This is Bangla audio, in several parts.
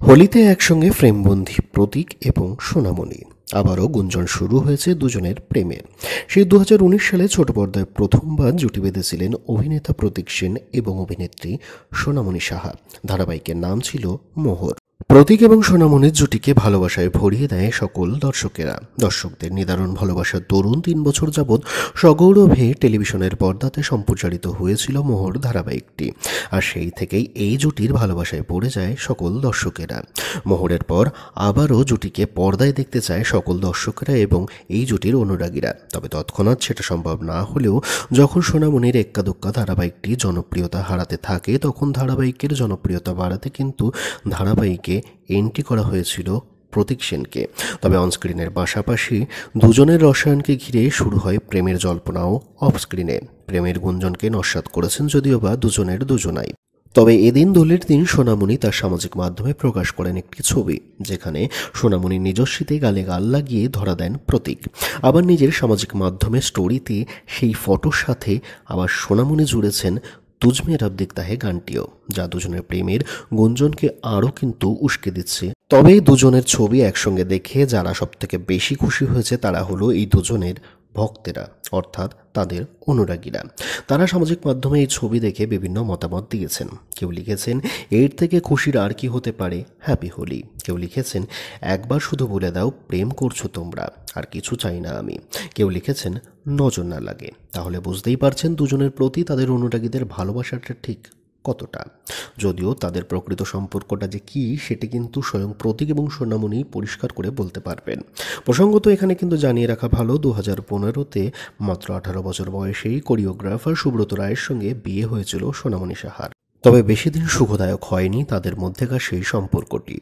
হোলিতে একসঙ্গে ফ্রেমবন্দি প্রতীক এবং সোনামণি। আবারও গুঞ্জন শুরু হয়েছে দুজনের প্রেমের। সেই 2019 সালে ছোট পর্দায় প্রথমবার জুটি বেঁধেছিলেন অভিনেতা প্রতীক সেন এবং অভিনেত্রী সোনামণি সাহা। ধারাবাহিকের নাম ছিল মোহর। প্রতীক এবং সোনামণির জুটিকে ভালোবাসায় ভরিয়ে দেয় সকল দর্শকেরা। দর্শকদের নিদারুণ ভালোবাসার দরুন 3 বছর যাবৎ সগৌরভে টেলিভিশনের পর্দাতে সম্প্রচারিত হয়েছিল মোহর ধারাবাহিকটি। আর সেই থেকেই এই জুটির ভালোবাসায় পড়ে যায় সকল দর্শকেরা। মোহরের পর আবারও জুটিকে পর্দায় দেখতে চায় সকল দর্শকেরা এবং এই জুটির অনুরাগীরা। তবে তৎক্ষণাৎ সেটা সম্ভব না হলেও যখন সোনামণির এক্কা দোক্কা ধারাবাহিকটি জনপ্রিয়তা হারাতে থাকে, তখন ধারাবাহিকের জনপ্রিয়তা বাড়াতে কিন্তু ধারাবাহিকে এন্ট্রি করা হয়েছিল প্রতীক সেনকে। তবে অনস্ক্রিনের পাশাপাশি দুজনের রসায়নকে ঘিরে শুরু হয় প্রেমের জল্পনাও অফস্ক্রিনে। প্রেমের গুঞ্জনকে নস্যাৎ করেছেন যদিও বা দুজনের দুজনাই। তবে এদিন দোলের দিন সোনামণি তার সামাজিক মাধ্যমে প্রকাশ করেন একটি ছবি, যেখানে সোনামণি নিজস্বীতে গালে গাল লাগিয়ে ধরা দেন প্রতীক। আবার নিজের সামাজিক মাধ্যমে স্টোরিতে সেই ফটোর সাথে আবার সোনামণি জুড়েছেন তুঝমে রব দিখতা হে গানটিও, যা দুজনের প্রেমের গুঞ্জনকে আরও কিন্তু উস্কে দিচ্ছে। তবে দুজনের ছবি একসঙ্গে দেখে যারা সবথেকে বেশি খুশি হয়েছে তারা হলো এই দুজনের ভক্তেরা, অর্থাৎ তাদের অনুরাগীরা। তারা সামাজিক মাধ্যমে এই ছবি দেখে বিভিন্ন মতামত দিয়েছেন। কেউ লিখেছেন, এর থেকে খুশির আর কি হতে পারে, হ্যাপি হোলি। কেউ লিখেছেন, একবার শুধু বলে দাও প্রেম করছো তোমরা, আর কিছু চাই না আমি। কেউ লিখেছেন, নজর না লাগে। তাহলে বুঝতেই পারছেন দুজনের প্রতি তাদের অনুরাগীদের ভালোবাসাটা ঠিক কতটা। যদিও তাদের প্রকৃত সম্পর্কটা যে কী সেটি কিন্তু স্বয়ং প্রতীক এবং সোনামণি পরিষ্কার করে বলতে পারবেন। প্রসঙ্গত এখানে কিন্তু জানিয়ে রাখা ভালো, 2015-তে মাত্র 18 বছর বয়সেই কোরিওগ্রাফার সুব্রত রায়ের সঙ্গে বিয়ে হয়েছিল সোনামণি সাহার। তবে বেশি দিন সুখদায়ক হয়নি তাদের মধ্যেকার সেই সম্পর্কটি।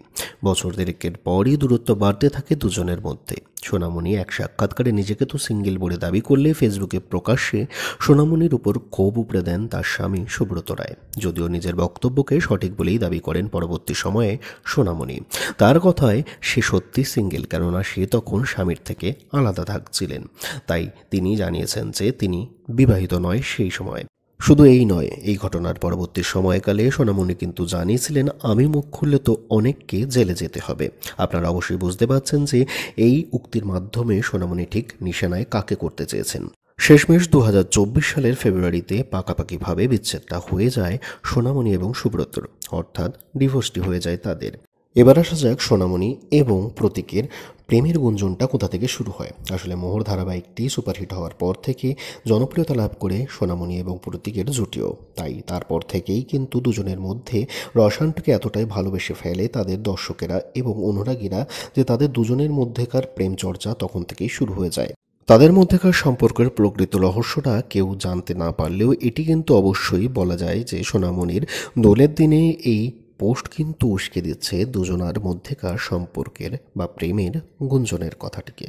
বছর দেড়েকের পরই দূরত্ব বাড়তে থাকে দুজনের মধ্যে। সোনামণি এক সাক্ষাৎকারে নিজেকে তো সিঙ্গেল বলে দাবি করলে ফেসবুকে প্রকাশ্যে সোনামণির উপর ক্ষোভ উপড়ে দেন তার স্বামী সুব্রত রায়। যদিও নিজের বক্তব্যকে সঠিক বলেই দাবি করেন পরবর্তী সময়ে সোনামণি। তার কথায় সে সত্যি সিঙ্গেল, কেননা সে তখন স্বামীর থেকে আলাদা থাকছিলেন। তাই তিনি জানিয়েছেন যে তিনি বিবাহিত নয় সেই সময়। শুধু এই নয়, এই ঘটনার পরবর্তী সময়কালে সোনামণি কিন্তু জানিয়েছিলেন, আমি মুখ খুললে তো অনেককে জেলে যেতে হবে। আপনারা অবশ্যই বুঝতে পারছেন যে এই উক্তির মাধ্যমে সোনামণি ঠিক নিশানায় কাকে করতে চেয়েছেন। শেষমেশ 2024 সালের ফেব্রুয়ারিতে পাকাপাকিভাবে বিচ্ছেদটা হয়ে যায় সোনামণি এবং সুব্রতর, অর্থাৎ ডিভোর্সটি হয়ে যায় তাদের। এবার আসা যাক সোনামণি এবং প্রতীকের প্রেমের গুঞ্জনটা কোথা থেকে শুরু হয়। আসলে মোহর ধারাবাহিকটি সুপারহিট হওয়ার পর থেকে জনপ্রিয়তা লাভ করে সোনামণি এবং প্রতীকের জুটিও। তাই তারপর থেকেই কিন্তু দুজনের মধ্যে রসায়নটাকে এতটাই ভালোবেসে ফেলে তাদের দর্শকেরা এবং অনুরাগীরা যে তাদের দুজনের মধ্যেকার প্রেম চর্চা তখন থেকেই শুরু হয়ে যায়। তাদের মধ্যেকার সম্পর্কের প্রকৃত রহস্যটা কেউ জানতে না পারলেও এটি কিন্তু অবশ্যই বলা যায় যে সোনামণির দোলের দিনে এই পোস্ট কিন্তু উস্কে দিচ্ছে দুজনার মধ্যেকার সম্পর্কের বা প্রেমের গুঞ্জনের কথাটিকে।